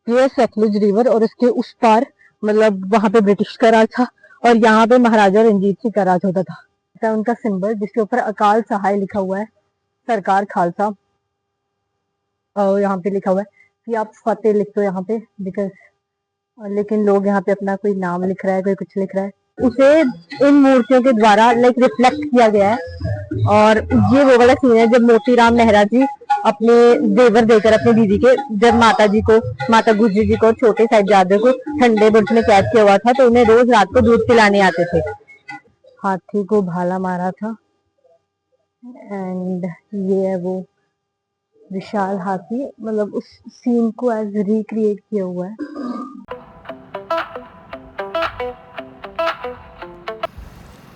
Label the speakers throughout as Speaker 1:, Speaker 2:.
Speaker 1: ये सतलुज रिवर और इसके उस पार मतलब वहां पे ब्रिटिश का राज था और यहाँ पे महाराजा रंजीत सिंह का राज होता था। ऐसा उनका सिंबल जिसके ऊपर अकाल सहाय लिखा हुआ है, सरकार खालसा। और यहाँ पे लिखा हुआ है कि आप फतेह लिख दो यहाँ पे, बिकॉज लेकिन लोग यहाँ पे अपना कोई नाम लिख रहा है, कोई कुछ लिख रहा है, उसे इन मूर्तियों के द्वारा लाइक रिफ्लेक्ट किया गया है। और ये वो वाला सीन है जब मोतीराम मेहरा जी अपने जेवर देकर अपनी दीदी के, जब माता जी को, माता गुजरी जी को और छोटे साहिबजादे को ठंडे बुर्ज में कैद किया हुआ था तो उन्हें रोज रात को दूध पिलाने आते थे। हाथी को भाला मारा था एंड ये है वो विशाल हाथी, मतलब उस सीन को एज रिक्रिएट किया हुआ है।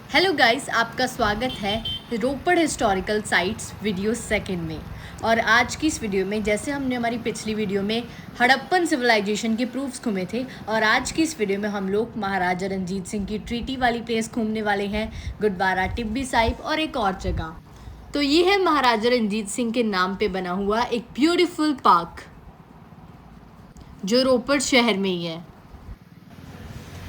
Speaker 2: हेलो गाइस, आपका स्वागत है रोपड़ हिस्टोरिकल साइट्स वीडियो सेकंड में। और आज की इस वीडियो में, जैसे हमने हमारी पिछली वीडियो में हड़प्पन सिविलाइजेशन के प्रूफ्स घूमे थे, और आज की इस वीडियो में हम लोग महाराजा रंजीत सिंह की ट्रीटी वाली प्लेस घूमने वाले हैं, गुरुद्वारा टिब्बी साहिब और एक और जगह। तो ये है महाराजा रंजीत सिंह के नाम पे बना हुआ एक ब्यूटीफुल पार्क जो रोपड़ शहर में ही है।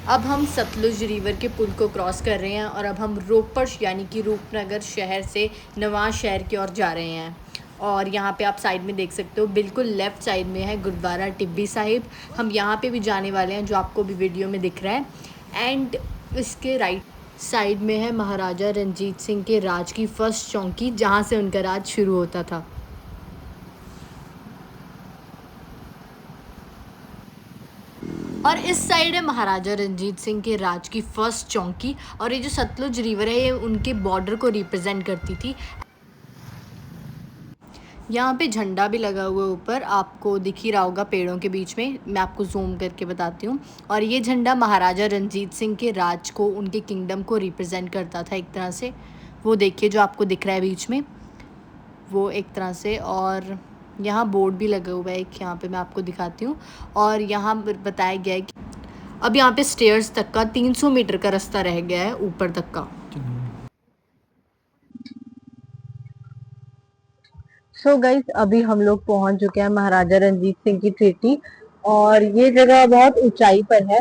Speaker 2: अब हम सतलुज रिवर के पुल को क्रॉस कर रहे हैं और अब हम रोपड़ यानी कि रूपनगर शहर से नवां शहर की ओर जा रहे हैं। और यहाँ पे आप साइड में देख सकते हो, बिल्कुल लेफ़्ट साइड में है गुरुद्वारा टिब्बी साहिब। हम यहाँ पे भी जाने वाले हैं, जो आपको भी वीडियो में दिख रहा है। एंड इसके राइट साइड में है महाराजा रंजीत सिंह के राज की फर्स्ट चौकी, जहाँ से उनका राज शुरू होता था। और इस साइड है महाराजा रंजीत सिंह के राज की फर्स्ट चौकी। और ये जो सतलुज रिवर है, ये उनके बॉर्डर को रिप्रेजेंट करती थी। यहाँ पे झंडा भी लगा हुआ है ऊपर, आपको दिख ही रहा होगा पेड़ों के बीच में। मैं आपको जूम करके बताती हूँ। और ये झंडा महाराजा रंजीत सिंह के राज को, उनके किंगडम को रिप्रेजेंट करता था एक तरह से। वो देखिए जो आपको दिख रहा है बीच में, वो एक तरह से। और यहाँ बोर्ड भी लगा हुआ है एक, यहाँ पे मैं आपको दिखाती हूँ। और यहाँ बताया गया है कि अब यहाँ पे स्टेयर्स तक का 300 मीटर का रास्ता रह गया है ऊपर तक का।
Speaker 1: सो गाइस, अभी हम लोग पहुंच चुके हैं महाराजा रंजीत सिंह की ट्रीटी। और ये जगह बहुत ऊंचाई पर है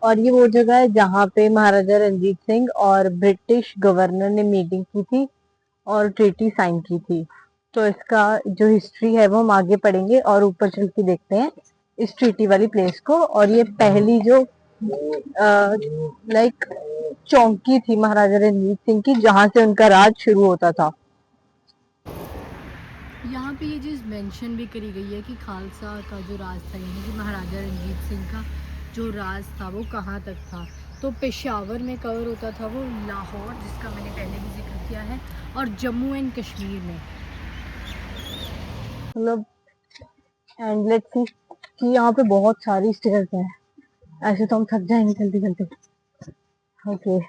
Speaker 1: और ये वो जगह है जहाँ पे महाराजा रंजीत सिंह और ब्रिटिश गवर्नर ने मीटिंग की थी और ट्रीटी साइन की थी। तो इसका जो हिस्ट्री है वो हम आगे पढ़ेंगे और ऊपर चल के देखते हैं इस ट्रीटी वाली प्लेस को। और ये पहली जो लाइक चौकी थी महाराजा रंजीत सिंह की, जहाँ से उनका राज शुरू होता था।
Speaker 2: यहाँ पे ये चीज़ मेंशन भी करी गई है कि खालसा का जो राज था, यानी कि महाराजा रंजीत सिंह का जो राज था वो कहाँ तक था। तो पेशावर में कवर होता था वो, लाहौर जिसका मैंने पहले भी जिक्र किया है, और जम्मू एंड कश्मीर में।
Speaker 1: मतलब एंड लेट्स सी कि यहाँ पे बहुत सारी स्टेयर्स हैं, ऐसे तो हम थक जाएंगे चलते चलते। ओके,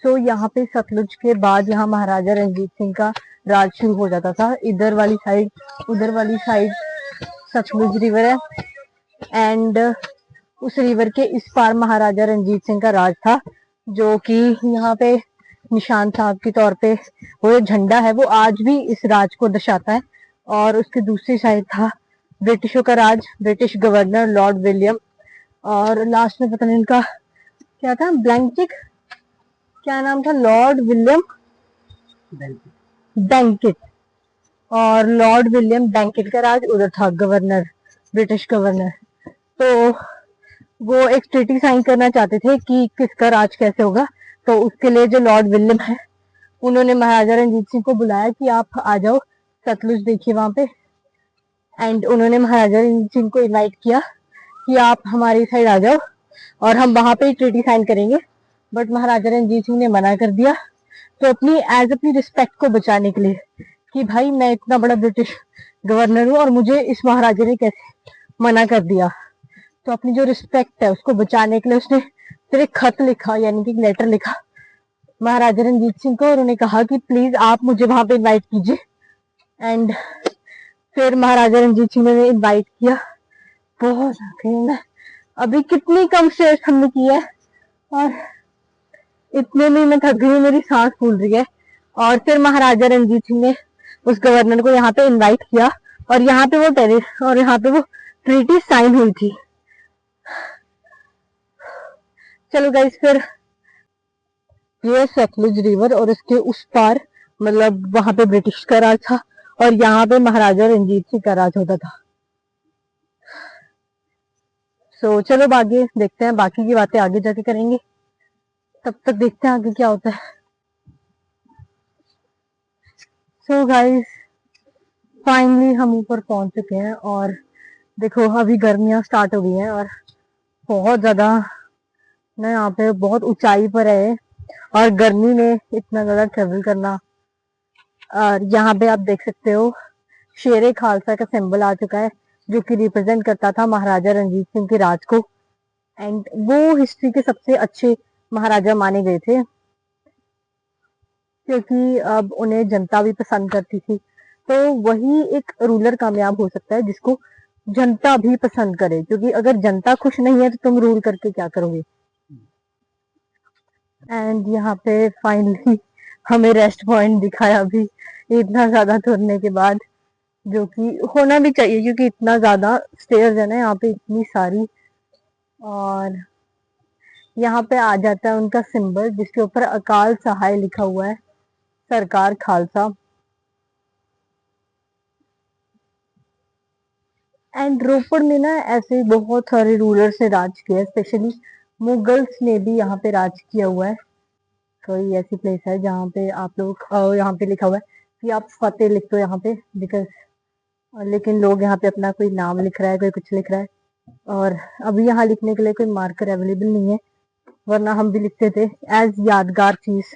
Speaker 1: तो यहाँ पे सतलुज के बाद यहाँ महाराजा रंजीत सिंह का राज शुरू हो जाता था। इधर वाली साइड, उधर वाली साइड सतलुज रिवर है एंड उस रिवर के इस पार महाराजा रंजीत सिंह का राज था, जो कि यहाँ पे निशान साहब के तौर पे वो झंडा है वो आज भी इस राज को दर्शाता है। और उसके दूसरी साइड था ब्रिटिशों का राज, ब्रिटिश गवर्नर लॉर्ड विलियम। और लास्ट में पता नहीं इनका क्या था, ब्लैंकिट, क्या नाम था, लॉर्ड विलियम बैंकेट। और लॉर्ड विलियम बैंकेट का राज उधर था, गवर्नर, ब्रिटिश गवर्नर। तो वो एक ट्रीटी साइन करना चाहते थे कि किसका राज कैसे होगा। तो उसके लिए जो लॉर्ड विलियम है, उन्होंने महाराजा रंजीत सिंह को बुलाया कि आप आ जाओ, सतलुज देखिए वहां पे। एंड उन्होंने महाराजा रंजीत सिंह को इनवाइट किया कि आप हमारी साइड आ जाओ और हम वहां पे ट्रीटी साइन करेंगे। बट महाराजा रंजीत सिंह ने मना कर दिया। तो अपनी रिस्पेक्ट को बचाने के लिए कि भाई मैं इतना बड़ा ब्रिटिश गवर्नर हूँ और मुझे इस महाराजा ने कैसे मना कर दिया, तो अपनी जो रिस्पेक्ट है उसको बचाने के लिए उसने फिर एक खत लिखा, यानी कि एक लेटर लिखा महाराजा रंजीत सिंह को, और उन्हें कहा कि प्लीज आप मुझे वहां पे इनवाइट कीजिए। एंड फिर महाराजा रंजीत सिंह ने इनवाइट किया। बहुत अभी कितनी कम स्टेयर्स हमने की है और इतने में मैं थक गई हूँ, मेरी सांस फूल रही है। और फिर महाराजा रंजीत सिंह ने उस गवर्नर को यहाँ पे इनवाइट किया और यहाँ पे वो टेरिस और यहाँ पे वो ट्रीटी साइन हुई थी। चलो गाइस, फिर ये सतलुज रिवर और उसके उस पार मतलब वहां पे ब्रिटिश का राज था और यहाँ पे महाराजा रंजीत सिंह का राज होता था। सो चलो आगे देखते हैं, बाकी की बातें आगे जाके करेंगे, तब तक देखते हैं आगे क्या होता है। सो गाइस, फाइनली हम ऊपर पहुंच चुके हैं और देखो अभी गर्मियां स्टार्ट हो गई हैं और बहुत ज्यादा ना यहाँ पे बहुत ऊंचाई पर है और गर्मी में इतना ज्यादा ट्रेवल करना। और यहाँ पे आप देख सकते हो शेरे खालसा का सिंबल आ चुका है जो कि रिप्रेजेंट करता था महाराजा रंजीत सिंह के राज को। एंड वो हिस्ट्री के सबसे अच्छे महाराजा माने गए थे क्योंकि अब उन्हें जनता भी पसंद करती थी। तो वही एक रूलर कामयाब हो सकता है जिसको जनता भी पसंद करे, क्योंकि अगर जनता खुश नहीं है तो तुम रूल करके क्या करोगे। एंड यहाँ पे फाइनली हमें रेस्ट पॉइंट दिखाया भी इतना ज्यादा तुरने के बाद, जो कि होना भी चाहिए क्योंकि इतना ज्यादा स्टेयर्स है ना यहाँ पे, इतनी सारी। और यहाँ पे आ जाता है उनका सिंबल जिसके ऊपर अकाल सहाय लिखा हुआ है, सरकार खालसा। एंड रोपड़ में ना ऐसे बहुत सारे रूलर्स ने राज किया, स्पेशली मुगल्स ने भी यहाँ पे राज किया हुआ है। कोई ऐसी प्लेस है जहाँ पे आप लोग यहाँ पे लिखा हुआ है कि आप फतेह लिख दो यहाँ पे, बिकॉज लेकिन लोग यहाँ पे अपना कोई नाम लिख रहा है, कोई कुछ लिख रहा है और अभी यहाँ लिखने के लिए कोई मार्कर अवेलेबल नहीं है, वरना हम भी लिखते थे एज यादगार चीज।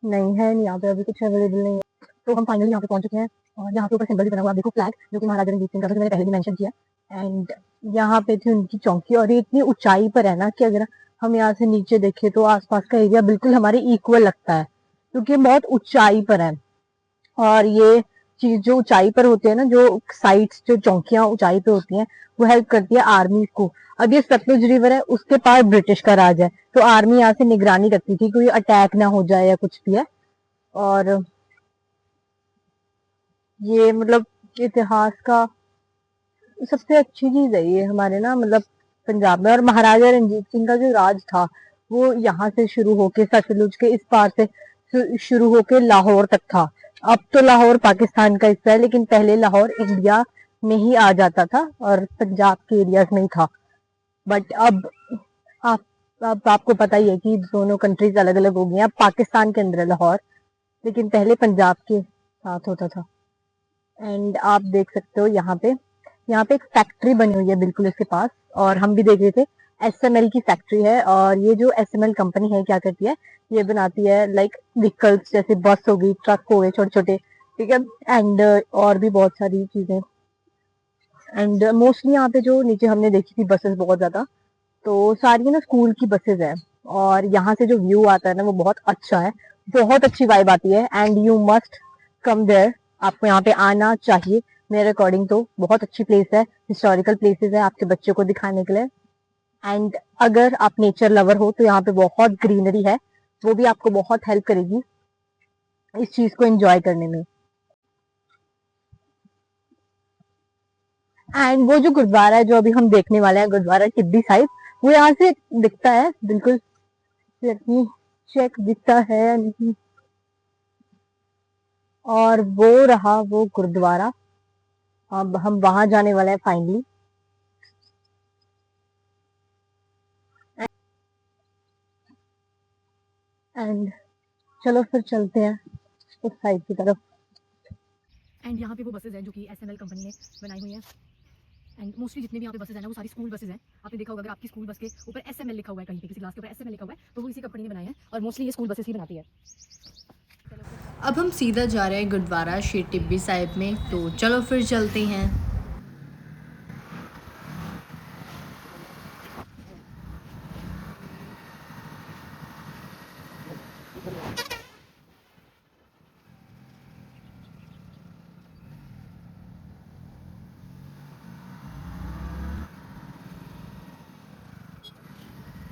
Speaker 1: नहीं है, यहाँ पे अभी कुछ अवेलेबल नहीं है। तो हम फाइनली यहाँ पे पहुंच चुके हैं और यहाँ पे ऊपर सिंबल भी बना हुआ, आप देखो फ्लैग, जो कि महाराजा रंजीत सिंह का था, जो मैंने पहले भी मेंशन किया। एंड यहाँ पे थी उनकी चौकी और ये इतनी ऊंचाई पर है ना कि अगर हम यहाँ से नीचे देखें तो आसपास का एरिया बिल्कुल हमारे इक्वल लगता है क्योंकि बहुत ऊंचाई पर है। और ये चीज जो ऊंचाई पर होती है ना, जो साइट्स जो चौकियां ऊंचाई पे होती हैं, वो हेल्प करती है आर्मी को। अब ये सतलुज रिवर है, उसके पास ब्रिटिश का राज है, तो आर्मी यहाँ से निगरानी रखती थी कोई अटैक ना हो जाए या कुछ भी है। और ये मतलब इतिहास का सबसे अच्छी चीज है ये हमारे ना, मतलब पंजाब में। और महाराजा रंजीत सिंह का जो राज था वो यहाँ से शुरू होके सतलुज के इस पार से शुरू होके लाहौर तक था। अब तो लाहौर पाकिस्तान का हिस्सा है, लेकिन पहले लाहौर इंडिया में ही आ जाता था और पंजाब के एरियाज में ही था। बट अब आप आपको पता ही है कि दोनों कंट्रीज अलग अलग हो गई हैं। अब पाकिस्तान के अंदर है लाहौर, लेकिन पहले पंजाब के साथ होता था। एंड आप देख सकते हो यहाँ पे एक फैक्ट्री बनी हुई है बिल्कुल इसके पास, और हम भी देख रहे थे एसएमएल की फैक्ट्री है। और ये जो एसएमएल कंपनी है क्या करती है, ये बनाती है लाइक व्हीकल्स, जैसे बस हो गई, ट्रक हो गए छोटे छोटे, ठीक है। एंड और भी बहुत सारी चीजें। एंड मोस्टली यहाँ पे जो नीचे हमने देखी थी बसेस बहुत ज्यादा, तो सारी ना स्कूल की बसेस है। और यहाँ से जो व्यू आता है ना वो बहुत अच्छा है, बहुत अच्छी वाइब आती है। And you must come there, आपको यहाँ पे आना चाहिए मेरे अकॉर्डिंग। तो बहुत अच्छी प्लेस है, हिस्टोरिकल प्लेसेस है आपके बच्चों को दिखाने के लिए। एंड अगर आप नेचर लवर हो तो यहाँ पे बहुत ग्रीनरी है, वो भी आपको बहुत हेल्प करेगी इस चीज को एंजॉय करने में। एंड वो जो गुरुद्वारा है जो अभी हम देखने वाले हैं, गुरुद्वारा टिब्बी साहिब, वो यहाँ से दिखता है बिल्कुल। चेक दिखता है या नहीं। और वो रहा वो गुरुद्वारा, अब हम वहां जाने वाले हैं फाइनली। एंड चलो फिर चलते हैं उस साइड की तरफ।
Speaker 2: एंड यहाँ पे वो बसेज हैं जो कि एसएमएल कंपनी ने बनाई हुई हैं। एंड मोस्टली जितने भी यहाँ पे बसेज हैं ना वो सारी स्कूल बसेज हैं। आपने देखा होगा अगर आपकी स्कूल बस के ऊपर एसएमएल लिखा हुआ है, कहीं पे किसी क्लास के ऊपर एसएमएल लिखा हुआ है, तो वो इसी कंपनी ने बनाया है और मोस्टली ये स्कूल बसेज ही बनाती है। अब हम सीधा जा रहे हैं गुरुद्वारा श्री टिब्बी साहिब में, तो चलो फिर चलते हैं।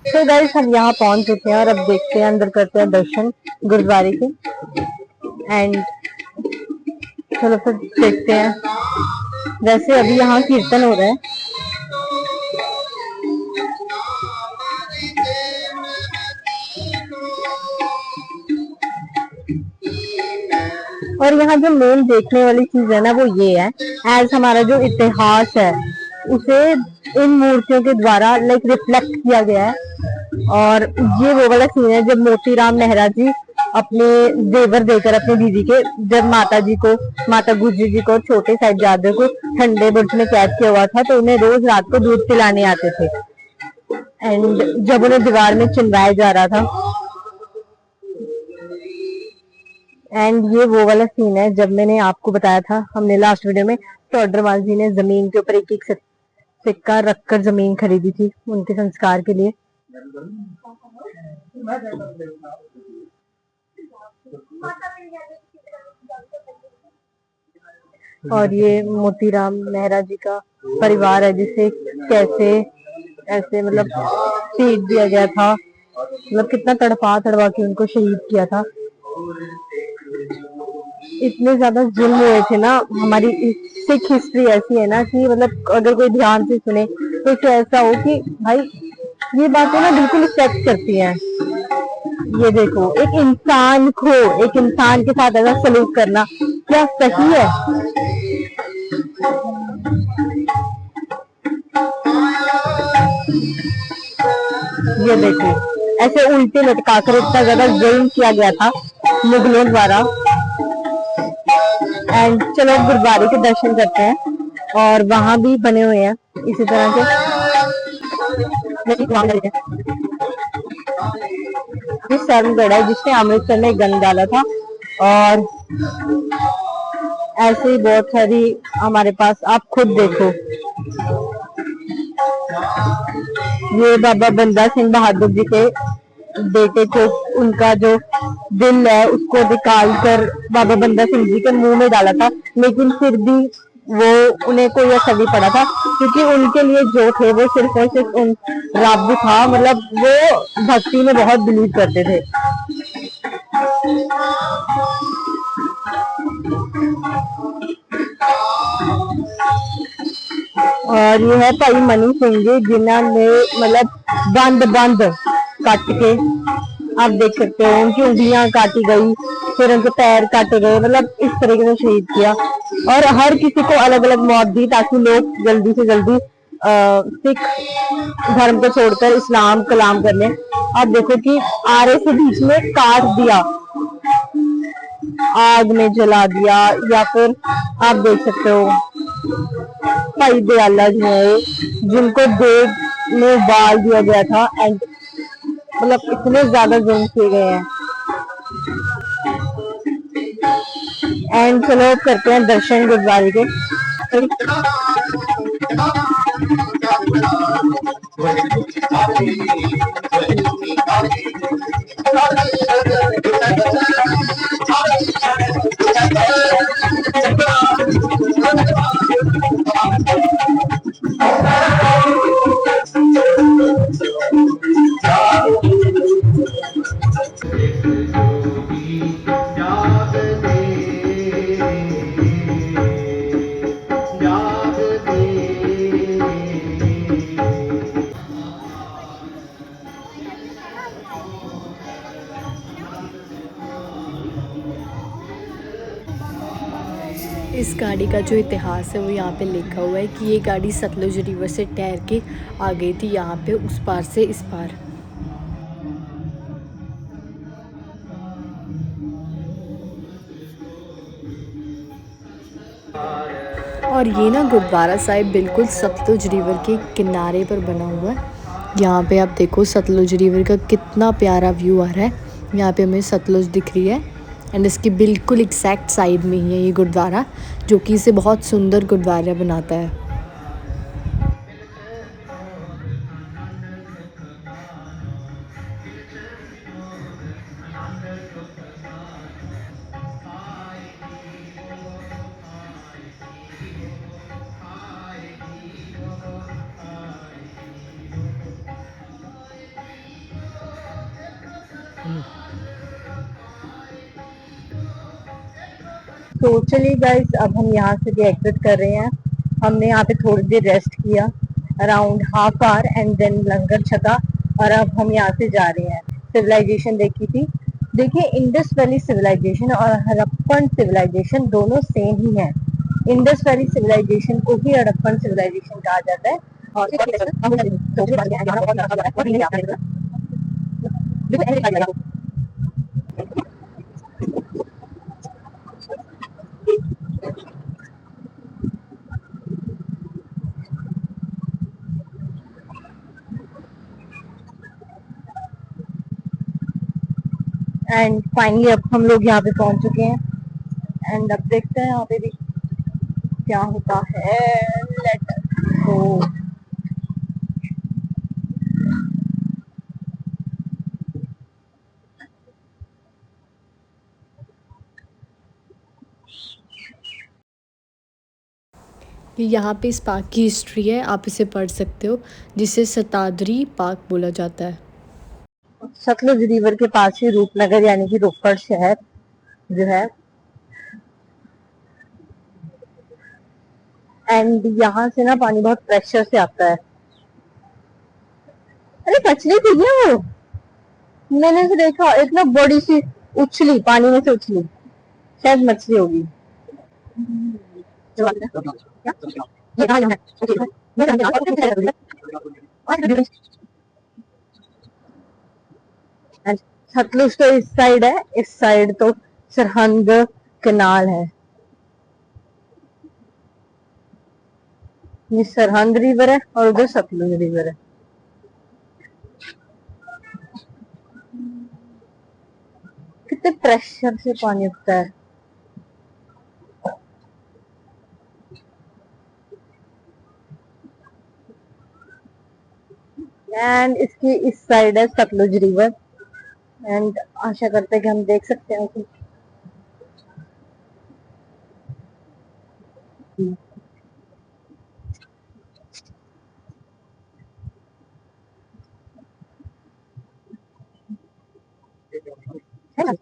Speaker 1: तो गाइस हम यहाँ पहुंच चुके हैं और अब देखते हैं, अंदर करते हैं दर्शन गुरुद्वारे के। एंड चलो फिर देखते हैं। वैसे अभी यहाँ कीर्तन हो रहा है। और यहाँ जो मेन देखने वाली चीज है ना वो ये है, एज हमारा जो इतिहास है उसे इन मूर्तियों के द्वारा लाइक रिफ्लेक्ट किया गया है। और ये वो वाला सीन है जब मोतीराम मेहरा जी अपने जेवर देकर अपनी दीदी के, जब माता जी को, माता गुजरी जी को, छोटे साहिबजादे को ठंडे बुर्ज में कैद किया हुआ था, तो उन्हें रोज रात को दूध पिलाने आते थे। एंड जब उन्हें दीवार में चिनवाया जा रहा था, एंड ये वो वाला सीन है जब मैंने आपको बताया था हमने लास्ट वीडियो में, टोडरमल जी ने जमीन के ऊपर एक एक सिक्का रखकर जमीन खरीदी थी उनके संस्कार के लिए। और ये मोतीराम मेहरा जी का परिवार है जिसे कैसे ऐसे मतलब शहीद दिया गया था, मतलब कितना तड़पा तड़पा के उनको शहीद किया था। इतने ज्यादा जुल्म हुए थे ना। हमारी सिख हिस्ट्री ऐसी है ना कि मतलब अगर कोई ध्यान से सुने तो ऐसा हो कि भाई ये बातें ना बिल्कुल इफेक्ट करती हैं। ये देखो, एक इंसान के साथ ऐसा सलूक करना क्या सही है? ये देखो, ऐसे उल्टे लटकाकर इतना ज्यादा जुल्म किया गया था मुगलों द्वारा। एंड चलो गुरुद्वारे के दर्शन करते हैं, और वहां भी बने हुए हैं इसी तरह के। सरमगढ़ है जिसने अमृतसर में गन डाला था। और ऐसे ही बहुत सारी हमारे पास, आप खुद देखो, ये बाबा बंदा सिंह बहादुर जी के बेटे को, उनका जो दिल है उसको निकाल कर बाबा बंदा सिंह जी के मुंह में डाला था, लेकिन फिर भी वो उन्हें कोई असर नहीं पड़ा था, क्योंकि उनके लिए जो थे वो सिर्फ और सिर्फ उन रब था। मतलब वो भक्ति में बहुत बिलीव करते थे। और ये है भाई मनी सिंह जी जिन्होंने मतलब बंद बंद काट के, आप देख सकते हो उनकी उंगलियां काटी गई, फिर उनके पैर काटे गए, मतलब इस तरीके से शहीद किया। और हर किसी को अलग अलग मौत दी ताकि लोग जल्दी से जल्दी सिख धर्म को छोड़कर इस्लाम कलाम कर लें। आप देखो कि आरे से बीच में काट दिया, आग में जला दिया, या फिर आप देख सकते हो भाई दयाला जी है जिनको देग में उबाल दिया गया था। एंड मतलब इतने ज्यादा जुल्म किए गए हैं। एंड चलो करते हैं दर्शन गुरुद्वारे के।
Speaker 2: इस गाड़ी का जो इतिहास है वो यहाँ पे लिखा हुआ है कि ये गाड़ी सतलुज रिवर से तैर के आ गई थी यहाँ पे उस पार से इस पार। और ये ना गुरुद्वारा साहिब बिल्कुल सतलुज रिवर के किनारे पर बना हुआ है। यहाँ पे आप देखो सतलुज रिवर का कितना प्यारा व्यू आ रहा है। यहाँ पे हमें सतलुज दिख रही है, एंड इसकी बिल्कुल एग्जैक्ट साइड में ही है ये गुरुद्वारा, जो कि इसे बहुत सुंदर गुरुद्वारा बनाता है।
Speaker 1: तो चलिए गाइस, अब हम यहाँ से भी एग्जिट कर रहे हैं। हमने यहाँ पे थोड़ी देर रेस्ट किया, around half hour, and then langar छका, और अब हम यहाँ से जा रहे हैं। सिविलाइजेशन देखी थी। देखिए, इंडस वैली सिविलाइजेशन और हड़प्पन सिविलाइजेशन दोनों सेम ही है। इंडस वैली सिविलाइजेशन को ही हड़प्पन सिविलाइजेशन कहा जाता है। और एंड फाइनली अब हम लोग यहाँ पे पहुंच चुके हैं। एंड अब देखते हैं यहाँ पे भी क्या होता है। Let go.
Speaker 2: यहाँ पे इस पार्क की हिस्ट्री है, आप इसे पढ़ सकते हो, जिसे शताद्री पार्क बोला जाता है।
Speaker 1: सतलुज रिवर के पास ही रूपनगर यानी कि रोपड़ शहर जो है, एंड यहाँ से ना पानी बहुत प्रेशर से आता है। अरे मछली थी क्या वो? मैंने से देखा एक ना बड़ी सी उछली, पानी में से उछली, शायद मछली होगी। सतलुज तो इस साइड है, इस साइड तो सरहंद कनाल है। ये सरहंद रिवर है और उधर सतलुज रिवर है। कितने प्रेशर से पानी उठता है। एंड इसकी इस साइड है सतलुज रिवर, एंड आशा करते हैं कि हम देख सकते हैं उसे। है ना?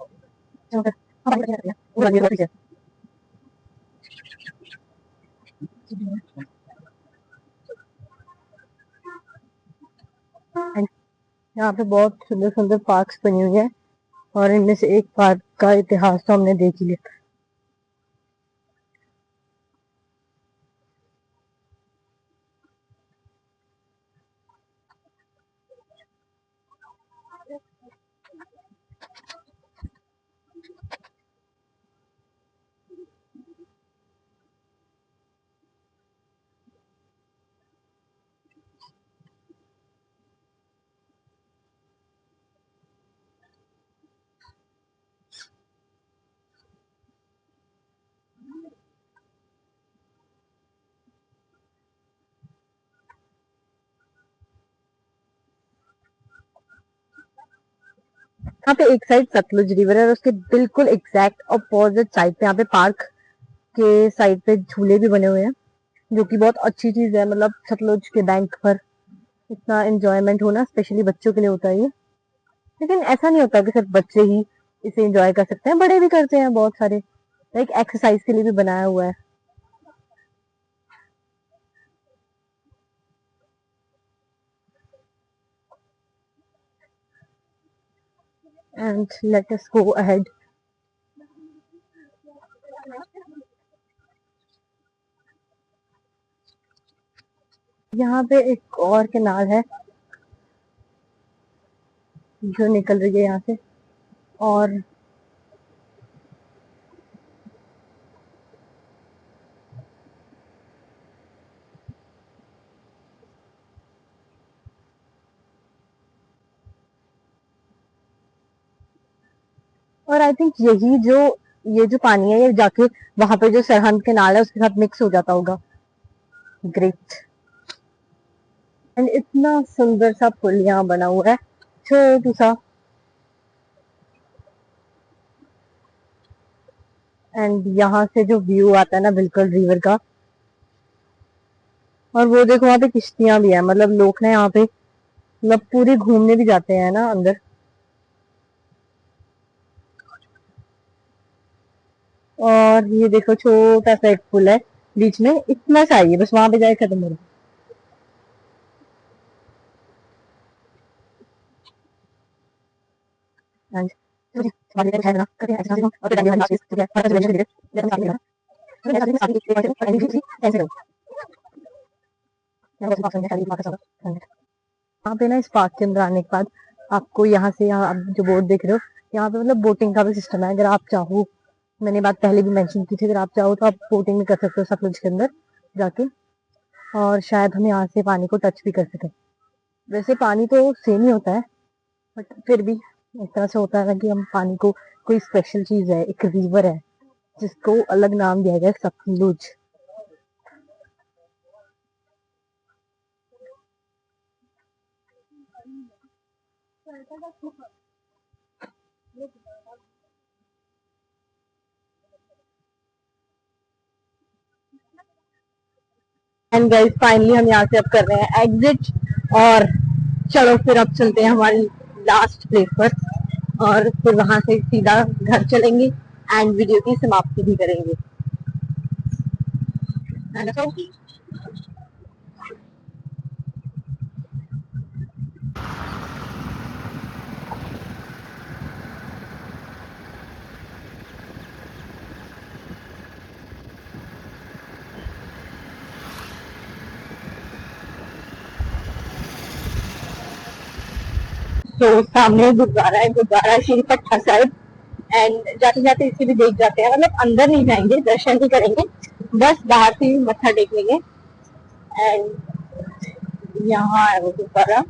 Speaker 1: And यहाँ पे बहुत सुंदर सुंदर पार्क्स बनी हुई है, और इनमें से एक पार्क का इतिहास तो हमने देख ही लिया। यहाँ पे एक साइड सतलुज रिवर है और उसके बिल्कुल एग्जैक्ट अपोजिट साइड पे यहाँ पे पार्क के साइड पे झूले भी बने हुए हैं, जो कि बहुत अच्छी चीज है। मतलब सतलुज के बैंक पर इतना एंजॉयमेंट होना स्पेशली बच्चों के लिए होता है ये। लेकिन ऐसा नहीं होता कि सिर्फ बच्चे ही इसे एंजॉय कर सकते हैं, बड़े भी करते हैं बहुत सारे। लाइक एक्सरसाइज के लिए भी बनाया हुआ है। And let us go ahead. यहाँ पे एक और कैनाल है जो निकल रही है यहाँ से, और आई थिंक यही जो ये जो पानी है ये जाके वहां पे जो सरहंद कैनाल है उसके साथ मिक्स हो जाता होगा। ग्रेट। एंड इतना सुंदर सा पुल यहाँ बना हुआ है, छोटू सा। एंड यहाँ से जो व्यू आता है ना बिल्कुल रिवर का, और वो देखो वहां पे किश्तियां भी है। मतलब लोग ना यहाँ पे मतलब पूरी घूमने भी जाते हैं ना अंदर। और ये देखो छोटा सा एक पुल है बीच में, इतना सा ही है, बस वहां पे जाए खत्म हो रहा है। मुझे हमारे लिए कुछ है ना, करते हैं ऐसे और फिर आगे चीज ठीक है, हमारा रिजर्वेशन दे दे, जब हम साथ में तो मैं साथ में साथ में एंड भी ऐसे करो, मैं बस ऑप्शन है खाली मार्क्स होगा। यहाँ पे ना इस पार्क के अंदर आने के बाद आपको यहाँ से, यहाँ आप जो बोर्ड देख रहे हो, यहाँ पे मतलब बोटिंग का भी सिस्टम है। अगर आप चाहो, मैंने बात पहले भी मेंशन की थी, अगर आप चाहो तो आप बोटिंग भी कर सकते हो सतलुज के अंदर जाके, और शायद हम यहाँ से पानी को टच भी कर सके। वैसे पानी तो सेम ही होता है, बट फिर भी एक तरह से होता है ना कि हम पानी को, कोई स्पेशल चीज है, एक रिवर है जिसको अलग नाम दिया गया है, सतलुज। एंड गाइस फाइनली हम यहाँ से अब कर रहे हैं एग्जिट, और चलो फिर अब चलते हैं हमारी लास्ट प्लेस पर, और फिर वहां से सीधा घर चलेंगे एंड वीडियो की समाप्ति भी करेंगे। तो सामने गुरुद्वारा है, गुरुद्वारा श्री पट्टा साहिब। एंड जाते जाते इसे भी देख जाते हैं, मतलब अंदर नहीं जाएंगे, दर्शन नहीं करेंगे, बस बाहर से ही मत्था टेक लेंगे। एंड यहाँ है वो गुरुद्वारा।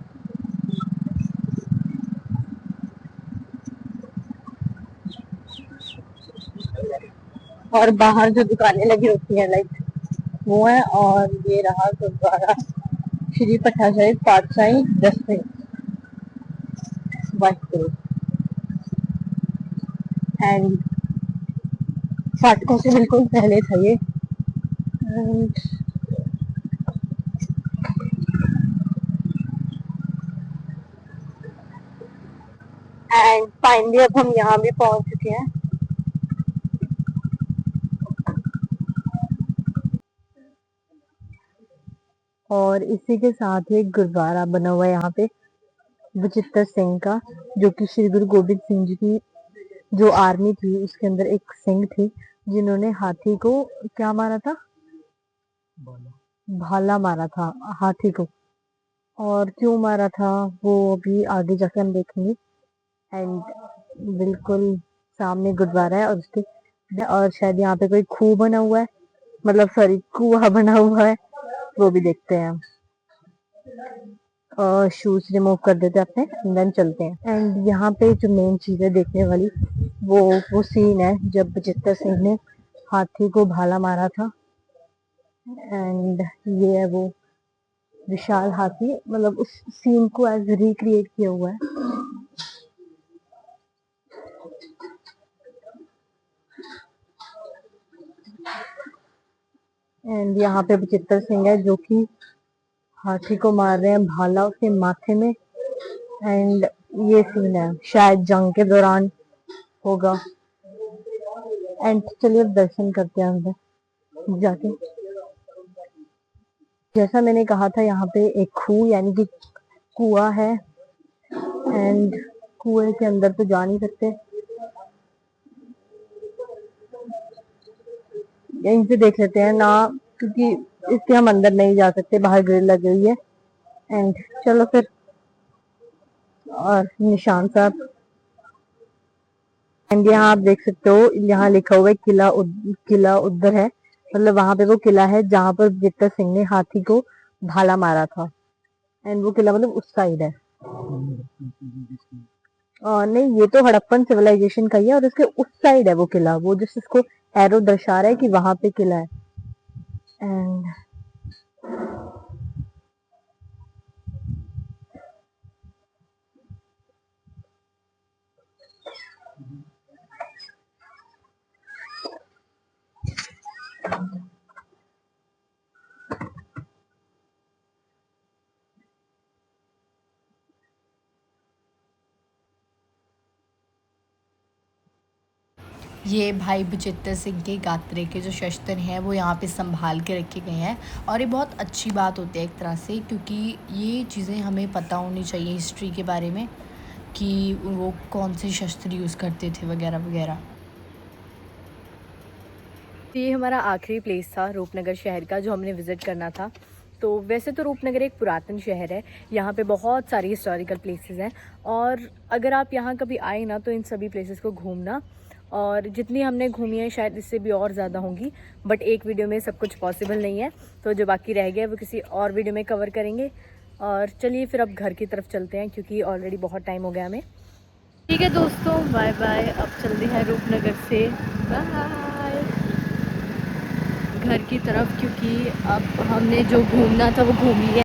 Speaker 1: और बाहर जो दुकानें लगी होती है लाइक वो है, और ये रहा गुरुद्वारा श्री पट्टा साहिब पातशाही दसवीं वाहिगुरु। एंड फाटकों से बिल्कुल पहले था ये। एंड फाइनली अब हम यहाँ भी पहुंच चुके हैं। और इसी के साथ ही एक गुरुद्वारा बना हुआ है यहाँ पे बचित्तर सिंह का, जो कि श्री गुरु गोबिंद सिंह जी की जो आर्मी थी उसके अंदर एक सिंह थे जिन्होंने हाथी को क्या मारा था, भाला मारा था हाथी को। और क्यों मारा था वो अभी आगे जाके हम देखेंगे। एंड बिल्कुल सामने गुरुद्वारा है, और उसके और शायद यहाँ पे कोई खूह बना हुआ है, मतलब सॉरी कुआं बना हुआ है, वो भी देखते हैं हम। शूज रिमूव कर देते हैं अपने, देन चलते हैं। एंड यहाँ पे जो मेन चीज है देखने वाली, वो सीन है जब बचित्तर सिंह ने हाथी को भाला मारा था। एंड ये है वो विशाल हाथी, मतलब उस सीन को एज रिक्रिएट किया हुआ है। एंड यहाँ पे बचित्तर सिंह है जो कि हाथी को मार रहे हैं भाला उसके माथे में। एंड ये सीन है शायद जंग के दौरान होगा। एंड चलिए अब दर्शन करते हैं अंदर जाके। जैसा मैंने कहा था यहाँ पे एक खूह यानी कि कुआं है। एंड कुएं के अंदर तो जा नहीं सकते, यहीं से देख लेते हैं ना, क्योंकि इसके हम अंदर नहीं जा सकते, बाहर ग्रिल लगी हुई है। एंड चलो फिर, और निशान साहब। एंड यहाँ आप देख सकते हो, यहाँ लिखा हुआ है किला उधर है, मतलब वहां पे वो किला है जहां पर बचित्तर सिंह ने हाथी को भाला मारा था। एंड वो किला मतलब उस साइड है। नहीं, ये तो हड़प्पन सिविलाइजेशन का ही है, और उसके उस साइड है वो किला, वो जिस इसको एरो दर्शा रहा है कि वहां पे किला है। एंड
Speaker 2: ये भाई बचित्तर सिंह के गात्रे के जो शस्त्र हैं वो यहाँ पे संभाल के रखे गए हैं। और ये बहुत अच्छी बात होती है एक तरह से, क्योंकि ये चीज़ें हमें पता होनी चाहिए हिस्ट्री के बारे में कि वो कौन से शस्त्र यूज़ करते थे वगैरह वगैरह। ये हमारा आखिरी प्लेस था रूपनगर शहर का जो हमने विज़िट करना था। तो वैसे तो रूपनगर एक पुरातन शहर है, यहाँ पे बहुत सारी हिस्टोरिकल प्लेसेस हैं, और अगर आप यहाँ कभी आए ना तो इन सभी प्लेसेस को घूमना। और जितनी हमने घूमी है शायद इससे भी और ज़्यादा होंगी, बट एक वीडियो में सब कुछ पॉसिबल नहीं है, तो जो बाकी रह गया वो किसी और वीडियो में कवर करेंगे। और चलिए फिर अब घर की तरफ चलते हैं, क्योंकि ऑलरेडी बहुत टाइम हो गया हमें। ठीक है दोस्तों, बाय बाय। अब चलते हैं रूपनगर से बाय घर की तरफ, क्योंकि अब हमने जो घूमना था वो घूम लिया।